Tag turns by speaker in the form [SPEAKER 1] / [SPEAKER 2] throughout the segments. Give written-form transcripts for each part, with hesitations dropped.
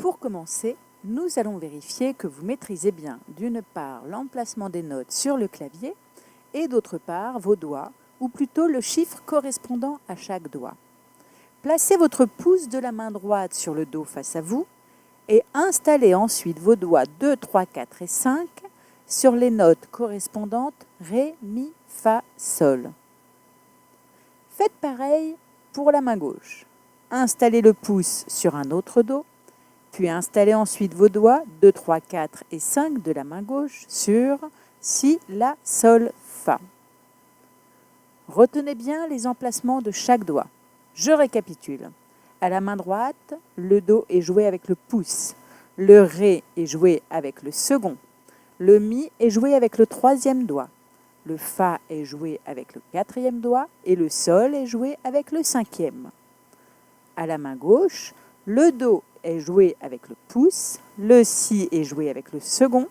[SPEAKER 1] Pour commencer, nous allons vérifier que vous maîtrisez bien, d'une part, l'emplacement des notes sur le clavier et d'autre part, vos doigts, ou plutôt le chiffre correspondant à chaque doigt. Placez votre pouce de la main droite sur le dos face à vous et installez ensuite vos doigts 2, 3, 4 et 5 sur les notes correspondantes Ré, Mi, Fa, Sol. Faites pareil pour la main gauche. Installez le pouce sur un autre dos, puis installez ensuite vos doigts 2, 3, 4 et 5 de la main gauche sur Si, La, Sol, Fa. Retenez bien les emplacements de chaque doigt. Je récapitule. À la main droite, le Do est joué avec le pouce, le Ré est joué avec le second, le Mi est joué avec le troisième doigt, le Fa est joué avec le quatrième doigt et le Sol est joué avec le cinquième. À la main gauche, le Do est joué avec le pouce, le Si est joué avec le second,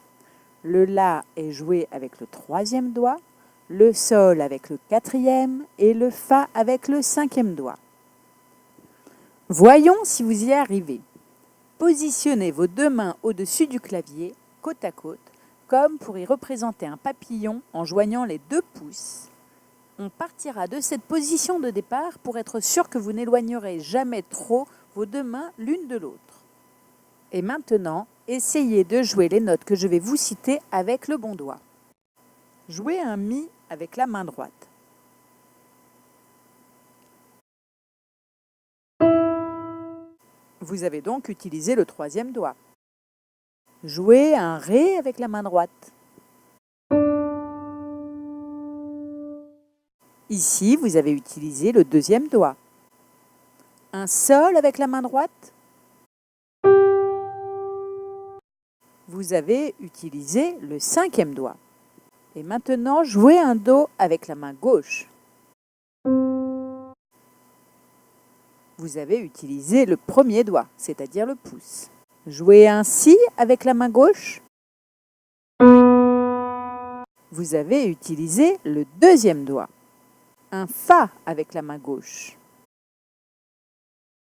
[SPEAKER 1] le La est joué avec le troisième doigt, le Sol avec le quatrième et le Fa avec le cinquième doigt. Voyons si vous y arrivez. Positionnez vos deux mains au-dessus du clavier, côte à côte, comme pour y représenter un papillon en joignant les deux pouces. On partira de cette position de départ pour être sûr que vous n'éloignerez jamais trop vos deux mains l'une de l'autre. Et maintenant, essayez de jouer les notes que je vais vous citer avec le bon doigt. Jouez un Mi avec la main droite. Vous avez donc utilisé le troisième doigt. Jouez un Ré avec la main droite. Ici, vous avez utilisé le deuxième doigt. Un Sol avec la main droite. Vous avez utilisé le cinquième doigt. Et maintenant, jouez un Do avec la main gauche. Vous avez utilisé le premier doigt, c'est-à-dire le pouce. Jouez un Si avec la main gauche. Vous avez utilisé le deuxième doigt. Un Fa avec la main gauche.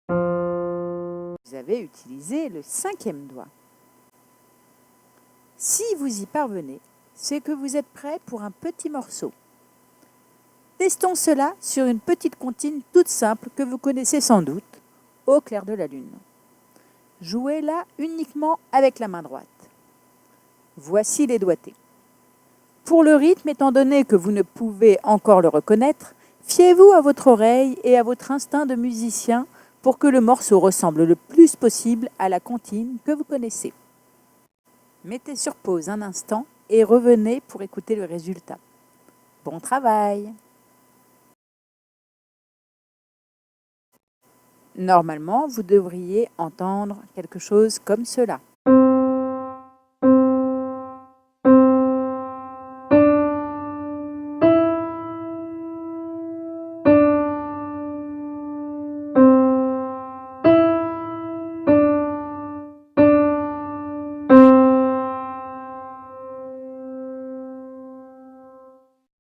[SPEAKER 1] Vous avez utilisé le cinquième doigt. Si vous y parvenez, c'est que vous êtes prêt pour un petit morceau. Testons cela sur une petite comptine toute simple que vous connaissez sans doute, Au clair de la lune. Jouez-la uniquement avec la main droite. Voici les doigtés. Pour le rythme, étant donné que vous ne pouvez encore le reconnaître, fiez-vous à votre oreille et à votre instinct de musicien pour que le morceau ressemble le plus possible à la comptine que vous connaissez. Mettez sur pause un instant et revenez pour écouter le résultat. Bon travail! Normalement, vous devriez entendre quelque chose comme cela.